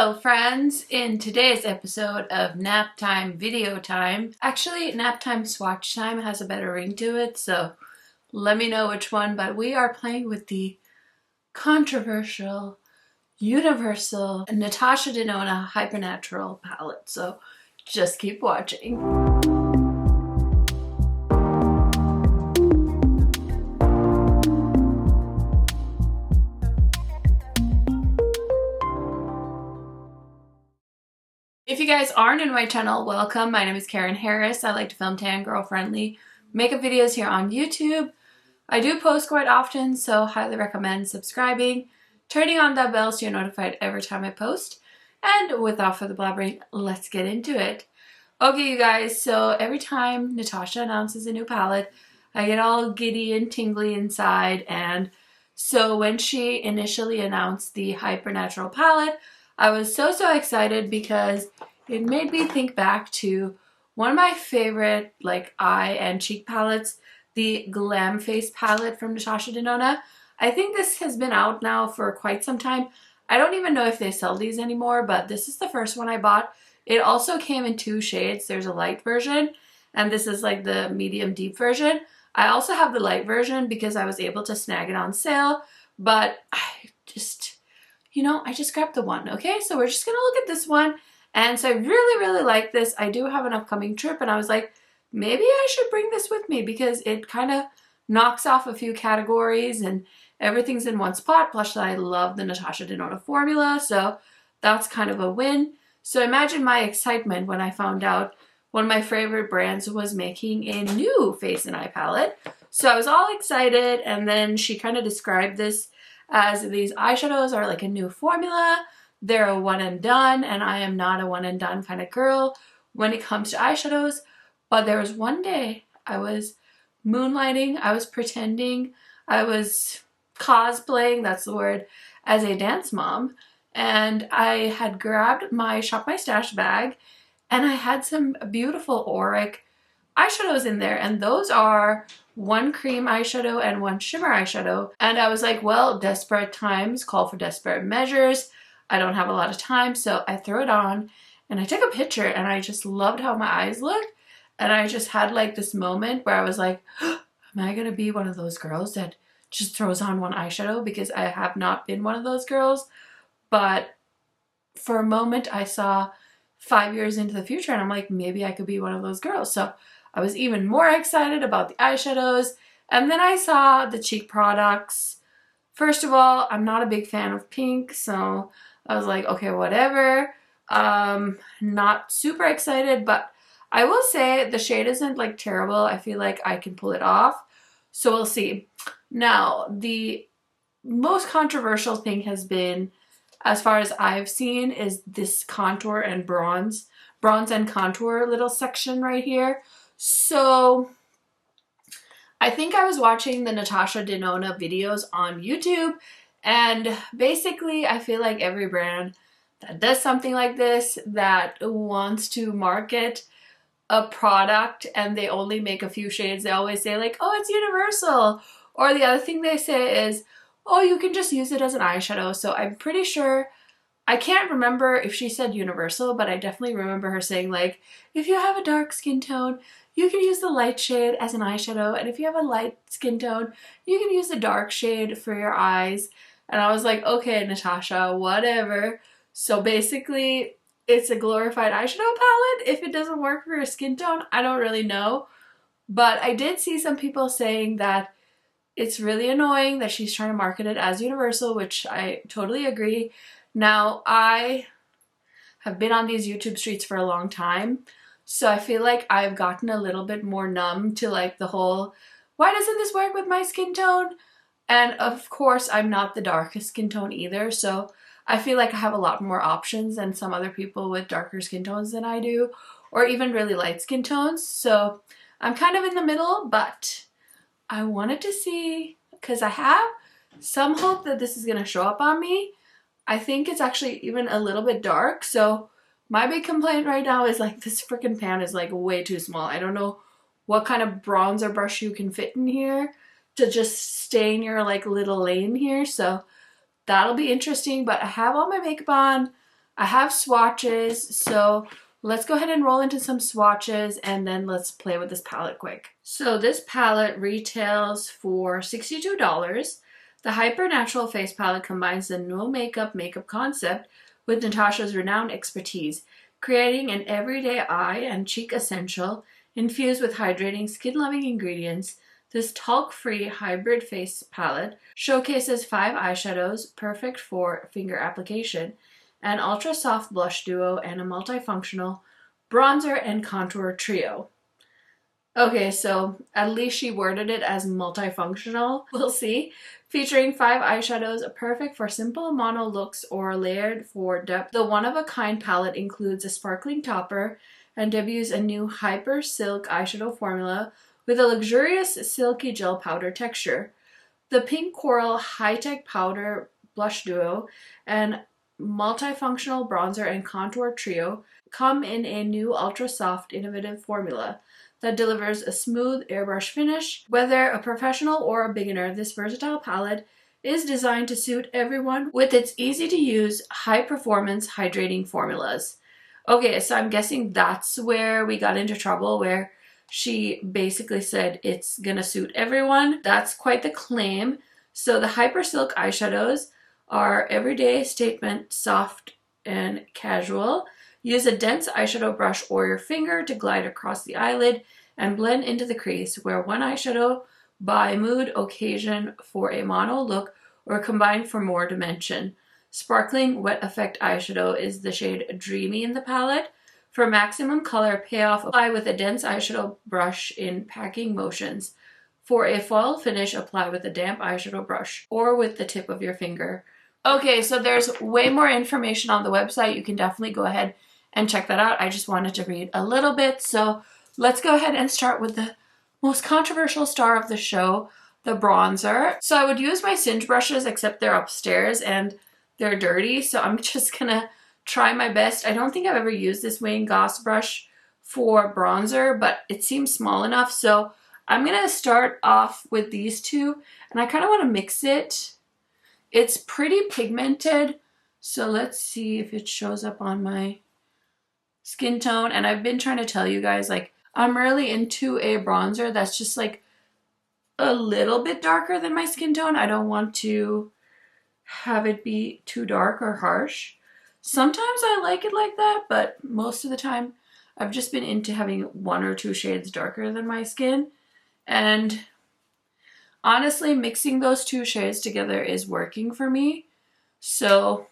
Hello friends, in today's episode of Nap Time Video Time, actually Nap Time Swatch Time has a better ring to it, so let me know which one, but we are playing with the controversial, universal Natasha Denona palette, so just keep watching. If you guys aren't in my channel, welcome. My name is Karen Harris. I like to film tan girl friendly makeup videos here on YouTube. I do post quite often, so highly recommend subscribing, turning on that bell so you're notified every time I post. And without further blabbering, let's get into it. Okay, you guys, so every time Natasha announces a new palette, I get all giddy and tingly inside. And so when she initially announced the Hyper Natural palette, I was so excited because it made me think back to one of my favorite like eye and cheek palettes, the Glam Face palette from Natasha Denona. I think this has been out now for quite some time. I don't even know if they sell these anymore, but this is the first one I bought. It also came in two shades. There's a light version, and this is like the medium deep version. I also have the light version because I was able to snag it on sale, but I just grabbed the one, okay? So we're just gonna look at this one. And so I really like this. I do have an upcoming trip, and I was like, maybe I should bring this with me because it kind of knocks off a few categories and everything's in one spot. Plus I love the Natasha Denona formula, so that's kind of a win. So imagine my excitement when I found out one of my favorite brands was making a new face and eye palette. So I was all excited, and then she kind of described this as these eyeshadows are like a new formula. They're a one and done, and I am not a one and done kind of girl when it comes to eyeshadows. But there was one day I was moonlighting, I was pretending, I was cosplaying, that's the word, as a dance mom. And I had grabbed my Shop My Stash bag, and I had some beautiful auric eyeshadows in there, and those are one cream eyeshadow and one shimmer eyeshadow. And I was like, well, desperate times call for desperate measures. I don't have a lot of time, so I threw it on and I took a picture, and I just loved how my eyes looked. And I just had like this moment where I was like, am I gonna be one of those girls that just throws on one eyeshadow? Because I have not been one of those girls. But for a moment I saw 5 years into the future, and I'm like, maybe I could be one of those girls. So I was even more excited about the eyeshadows. And then I saw the cheek products. First of all, I'm not a big fan of pink, so I was like, okay, whatever. Not super excited, but I will say the shade isn't like terrible. I feel like I can pull it off. So we'll see. Now, the most controversial thing has been, as far as I've seen, is this contour and bronze and contour little section right here. So I think I was watching the Natasha Denona videos on YouTube, and basically I feel like every brand that does something like this, that wants to market a product and they only make a few shades, they always say like, oh, it's universal. Or the other thing they say is, oh, you can just use it as an eyeshadow. So I'm pretty sure, I can't remember if she said universal, but I definitely remember her saying like, if you have a dark skin tone, you can use the light shade as an eyeshadow, and if you have a light skin tone, you can use the dark shade for your eyes. And I was like, okay, Natasha, whatever. So basically, it's a glorified eyeshadow palette. If it doesn't work for your skin tone, I don't really know. But I did see some people saying that it's really annoying that she's trying to market it as universal, which I totally agree. Now, I have been on these YouTube streets for a long time, so I feel like I've gotten a little bit more numb to like the whole, why doesn't this work with my skin tone? And of course, I'm not the darkest skin tone either, so I feel like I have a lot more options than some other people with darker skin tones than I do, or even really light skin tones. So I'm kind of in the middle, but I wanted to see, because I have some hope that this is going to show up on me. I think it's actually even a little bit dark, so my big complaint right now is like this freaking pan is like way too small. I don't know what kind of bronzer brush you can fit in here to just stay in your like little lane here, so that'll be interesting. But I have all my makeup on. I have swatches, so let's go ahead and roll into some swatches and then let's play with this palette quick. So this palette retails for $62. The Hyper Natural Face Palette combines the no makeup concept with Natasha's renowned expertise, creating an everyday eye and cheek essential infused with hydrating, skin-loving ingredients. This talc-free hybrid face palette showcases 5 eyeshadows perfect for finger application, an ultra soft blush duo, and a multifunctional bronzer and contour trio. Okay, so at least she worded it as multifunctional. We'll see. Featuring 5 eyeshadows, perfect for simple mono looks or layered for depth. The one-of-a-kind palette includes a sparkling topper and debuts a new Hyper Silk eyeshadow formula with a luxurious silky gel powder texture. The Pink Coral High-Tech Powder Blush Duo and multifunctional bronzer and contour trio come in a new ultra soft innovative formula that delivers a smooth airbrush finish. Whether a professional or a beginner, this versatile palette is designed to suit everyone with its easy to use, high performance hydrating formulas. Okay, so I'm guessing that's where we got into trouble, where she basically said it's gonna suit everyone. That's quite the claim. So the Hyper Silk eyeshadows are everyday statement, soft and casual. Use a dense eyeshadow brush or your finger to glide across the eyelid and blend into the crease. Wear one eyeshadow by mood, occasion for a mono look, or combine for more dimension. Sparkling Wet Effect eyeshadow is the shade Dreamy in the palette. For maximum color payoff, apply with a dense eyeshadow brush in packing motions. For a foil finish, apply with a damp eyeshadow brush or with the tip of your finger. Okay, so there's way more information on the website. You can definitely go ahead and check that out. I just wanted to read a little bit. So let's go ahead and start with the most controversial star of the show, the bronzer. So I would use my Singe brushes, except they're upstairs and they're dirty. So I'm just gonna try my best. I don't think I've ever used this Wayne Goss brush for bronzer, but it seems small enough. So I'm gonna start off with these two, and I kind of want to mix it. It's pretty pigmented, so let's see if it shows up on my skin tone. And I've been trying to tell you guys, like, I'm really into a bronzer that's just like a little bit darker than my skin tone. I don't want to have it be too dark or harsh. Sometimes I like it like that, but most of the time I've just been into having 1 or 2 shades darker than my skin. And honestly, mixing those 2 shades together is working for me. So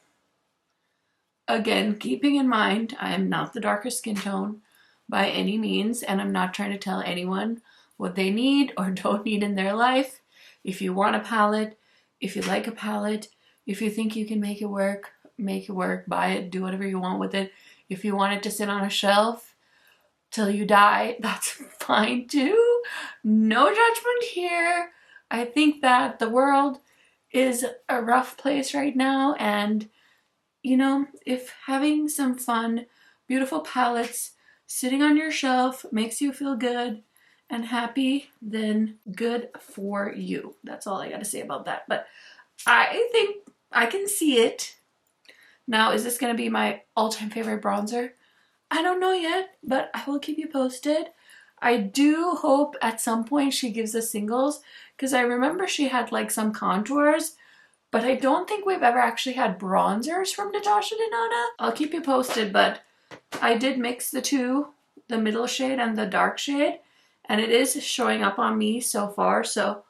again, keeping in mind, I am not the darkest skin tone by any means, and I'm not trying to tell anyone what they need or don't need in their life. If you want a palette, if you like a palette, if you think you can make it work, buy it, do whatever you want with it. If you want it to sit on a shelf till you die, that's fine too. No judgment here. I think that the world is a rough place right now, and you know, if having some fun, beautiful palettes sitting on your shelf makes you feel good and happy, then good for you. That's all I gotta say about that. But I think I can see it. Now, is this gonna be my all-time favorite bronzer? I don't know yet, but I will keep you posted. I do hope at some point she gives us singles, because I remember she had like some contours, but I don't think we've ever actually had bronzers from Natasha Denona. I'll keep you posted, but I did mix the two, the middle shade and the dark shade, and it is showing up on me so far, so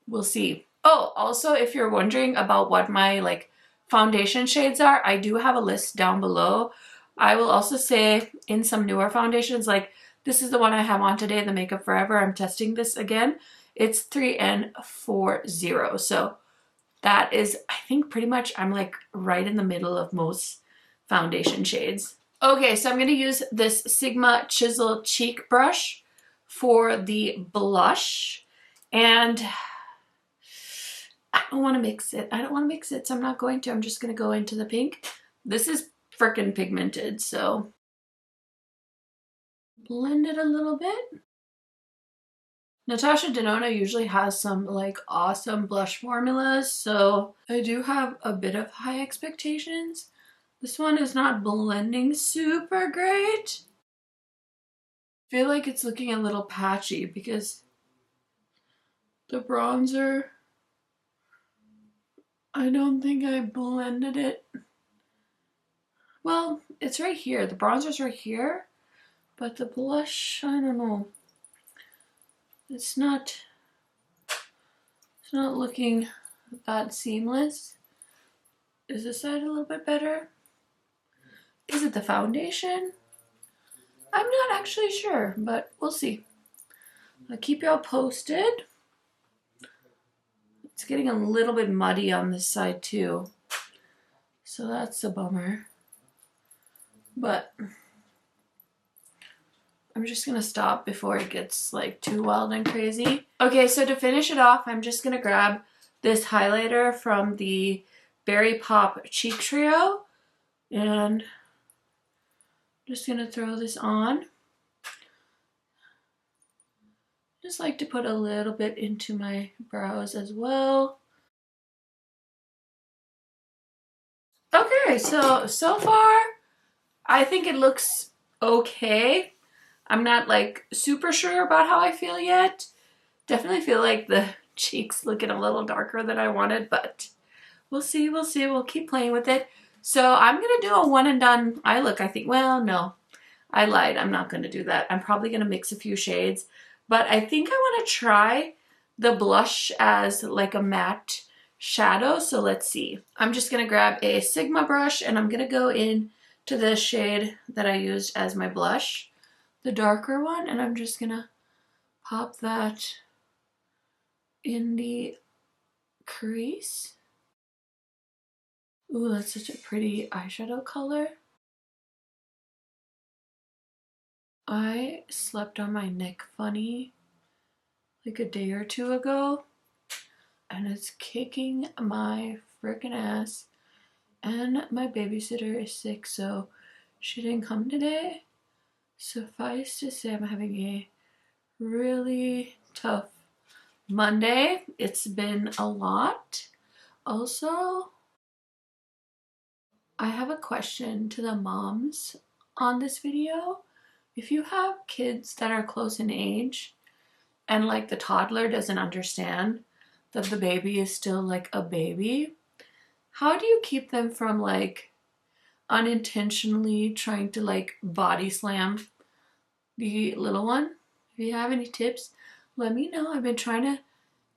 we'll see. Oh, also, if you're wondering about what my like foundation shades are, I do have a list down below. I will also say in some newer foundations, like this is the one I have on today, the Makeup Forever. I'm testing this again. It's 3N40. So that is, I think pretty much I'm like right in the middle of most foundation shades. Okay, so I'm going to use this Sigma Chisel Cheek Brush for the blush. And I don't want to mix it. So I'm not going to. I'm just going to go into the pink. This is freaking pigmented, so blend it a little bit. Natasha Denona usually has some like awesome blush formulas, so I do have a bit of high expectations, This one is not blending super great. I feel like it's looking a little patchy because the bronzer, I don't think I blended it. Well, it's right here. The bronzer's right here, but the blush, I don't know. It's not looking that seamless. Is this side a little bit better? Is it the foundation? I'm not actually sure, but we'll see. I'll keep y'all posted. It's getting a little bit muddy on this side too, so that's a bummer. But I'm just gonna stop before it gets like too wild and crazy. Okay, so to finish it off, I'm just gonna grab this highlighter from the Berry Pop Cheek Trio, and just gonna throw this on. Just like to put a little bit into my brows as well. Okay, so far I think it looks okay. I'm not like super sure about how I feel yet. Definitely feel like the cheeks looking a little darker than I wanted, but we'll see, we'll see. We'll keep playing with it. So I'm gonna do a one and done eye look, I think. Well, no, I lied. I'm not gonna do that. I'm probably gonna mix a few shades, but I think I wanna try the blush as like a matte shadow. So let's see. I'm just gonna grab a Sigma brush and I'm gonna go in to the shade that I used as my blush, the darker one, and I'm just gonna pop that in the crease. Ooh, that's such a pretty eyeshadow color. I slept on my neck funny like a day or two ago, and it's kicking my freaking ass. And my babysitter is sick, so she didn't come today. Suffice to say, I'm having a really tough Monday. It's been a lot. Also, I have a question to the moms on this video. If you have kids that are close in age and like the toddler doesn't understand that the baby is still like a baby, how do you keep them from like unintentionally trying to like body slam the little one? If you have any tips, let me know. I've been trying to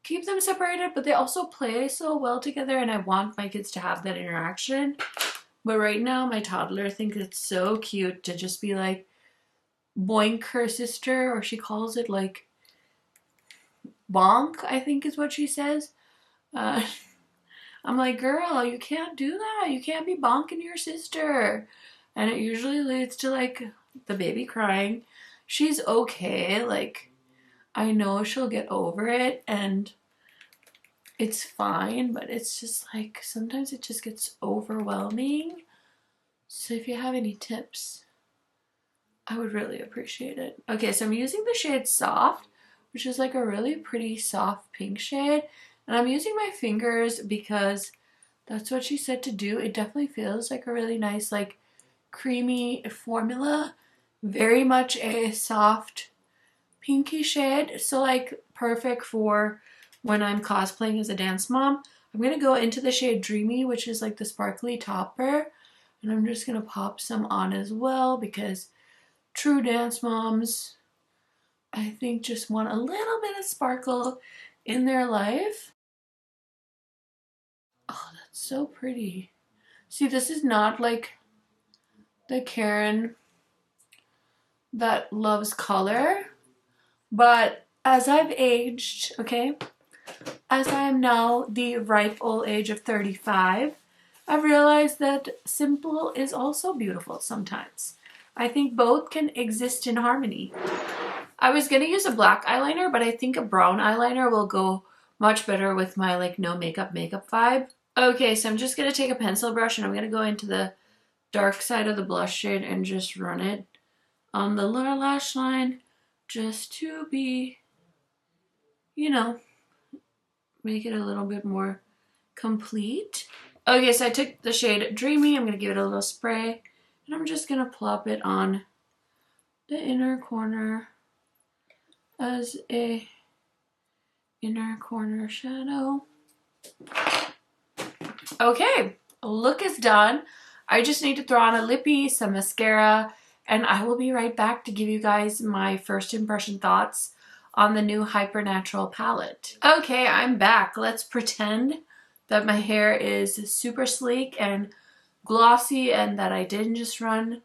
keep them separated, but they also play so well together and I want my kids to have that interaction. But right now my toddler thinks it's so cute to just be like boink her sister, or she calls it like bonk, I think is what she says. I'm like, girl, you can't do that. You can't be bonking your sister. And it usually leads to like the baby crying. She's okay. Like, I know she'll get over it and it's fine, but it's just like sometimes it just gets overwhelming. So if you have any tips, I would really appreciate it. Okay, so I'm using the shade Soft, which is like a really pretty soft pink shade. And I'm using my fingers because that's what she said to do. It definitely feels like a really nice, like creamy formula. Very much a soft pinky shade. So like perfect for when I'm cosplaying as a dance mom. I'm going to go into the shade Dreamy, which is like the sparkly topper. And I'm just going to pop some on as well because true dance moms, I think, just want a little bit of sparkle in their life. Oh, that's so pretty. See, this is not like the Karen that loves color, but as I've aged, okay, as I am now the ripe old age of 35, I've realized that simple is also beautiful sometimes. I think both can exist in harmony. I was gonna use a black eyeliner, but I think a brown eyeliner will go much better with my like no makeup vibe. Okay, so I'm just gonna take a pencil brush and I'm gonna go into the dark side of the blush shade and just run it on the lower lash line just to be, you know, make it a little bit more complete. Okay, so I took the shade Dreamy. I'm going to give it a little spray. And I'm just going to plop it on the inner corner as a inner corner shadow. Okay, look is done. I just need to throw on a lippy, some mascara, and I will be right back to give you guys my first impression thoughts on the new Hypernatural palette. Okay, I'm back. Let's pretend that my hair is super sleek and glossy and that I didn't just run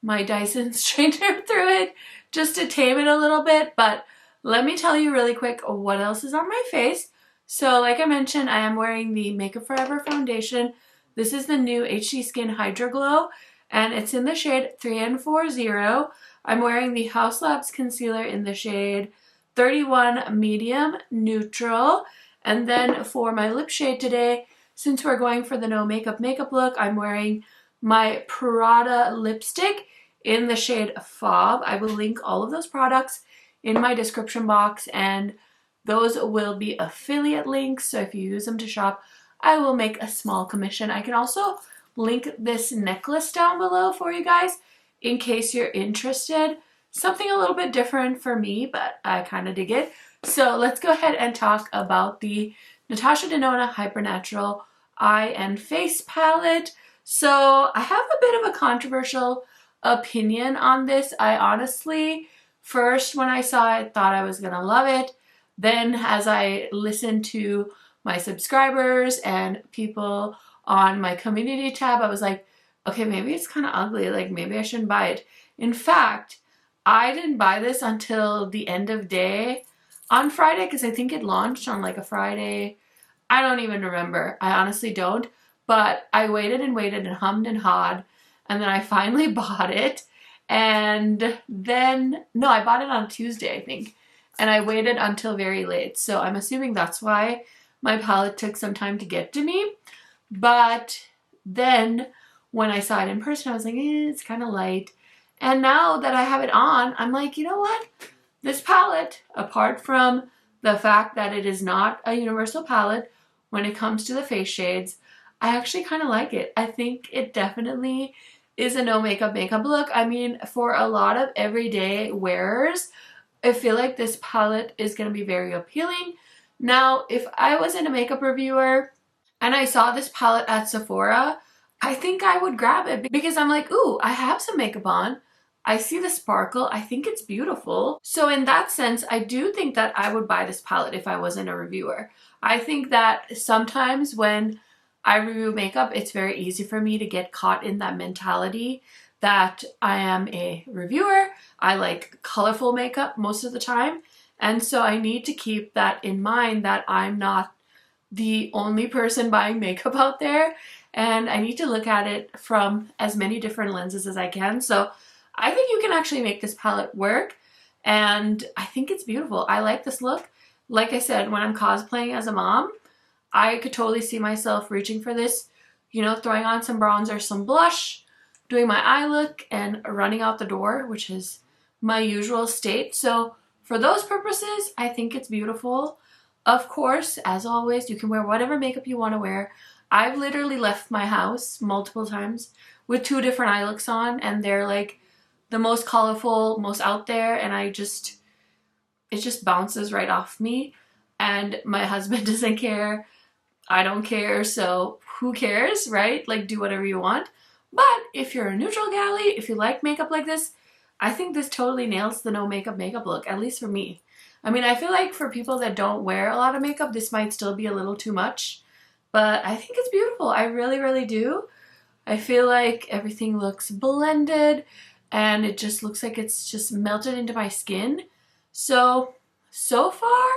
my Dyson straightener through it just to tame it a little bit. But let me tell you really quick what else is on my face. So like I mentioned, I am wearing the Makeup Forever foundation. This is the new HD Skin Hydro Glow, and it's in the shade 340. I'm wearing the Haus Labs concealer in the shade 31 Medium Neutral. And then for my lip shade today, since we're going for the no makeup look, I'm wearing my Prada lipstick in the shade Fauve. I will link all of those products in my description box, and those will be affiliate links, so if you use them to shop, I will make a small commission. I can also link this necklace down below for you guys in case you're interested. Something a little bit different for me, but I kind of dig it. So let's go ahead and talk about the Natasha Denona Hypernatural Eye and Face Palette. So I have a bit of a controversial opinion on this. I honestly, first when I saw it, thought I was gonna love it. Then as I listened to my subscribers and people on my community tab, I was like, okay, maybe it's kind of ugly. Like maybe I shouldn't buy it. In fact, I didn't buy this until the end of day on Friday because I think it launched on like a Friday. I don't even remember. I honestly don't. But I waited and waited and hummed and hawed, and then I finally bought it. And then, no, I bought it on Tuesday, I think. And I waited until very late. So I'm assuming that's why my palette took some time to get to me. But then when I saw it in person, I was like, it's kind of light. And now that I have it on, I'm like, you know what? This palette, apart from the fact that it is not a universal palette when it comes to the face shades, I actually kind of like it. I think it definitely is a no makeup look. I mean, for a lot of everyday wearers, I feel like this palette is going to be very appealing. Now, if I wasn't a makeup reviewer and I saw this palette at Sephora, I think I would grab it because I'm like, ooh, I have some makeup on. I see the sparkle. I think it's beautiful. So in that sense, I do think that I would buy this palette if I wasn't a reviewer. I think that sometimes when I review makeup, it's very easy for me to get caught in that mentality that I am a reviewer. I like colorful makeup most of the time. And so I need to keep that in mind that I'm not the only person buying makeup out there. And I need to look at it from as many different lenses as I can. So I think you can actually make this palette work. And I think it's beautiful. I like this look. Like I said, when I'm cosplaying as a mom, I could totally see myself reaching for this, you know, throwing on some bronzer, some blush, doing my eye look, and running out the door, which is my usual state. So for those purposes, I think it's beautiful. Of course, as always, you can wear whatever makeup you want to wear. I've literally left my house multiple times with 2 different eye looks on, and they're like the most colorful, most out there, and it just bounces right off me. And my husband doesn't care. I don't care, so who cares, right? Like, do whatever you want. But if you're a neutral galley, if you like makeup like this, I think this totally nails the no makeup look, at least for me. I mean, I feel like for people that don't wear a lot of makeup, this might still be a little too much. But I think it's beautiful. I really, really do. I feel like everything looks blended and it just looks like it's just melted into my skin. So far,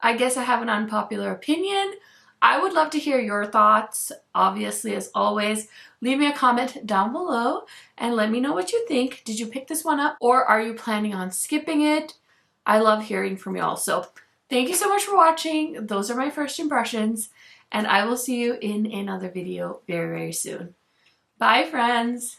I guess I have an unpopular opinion. I would love to hear your thoughts. Obviously, as always, leave me a comment down below and let me know what you think. Did you pick this one up or are you planning on skipping it? I love hearing from y'all. So thank you so much for watching. Those are my first impressions, and I will see you in another video very, very soon. Bye, friends.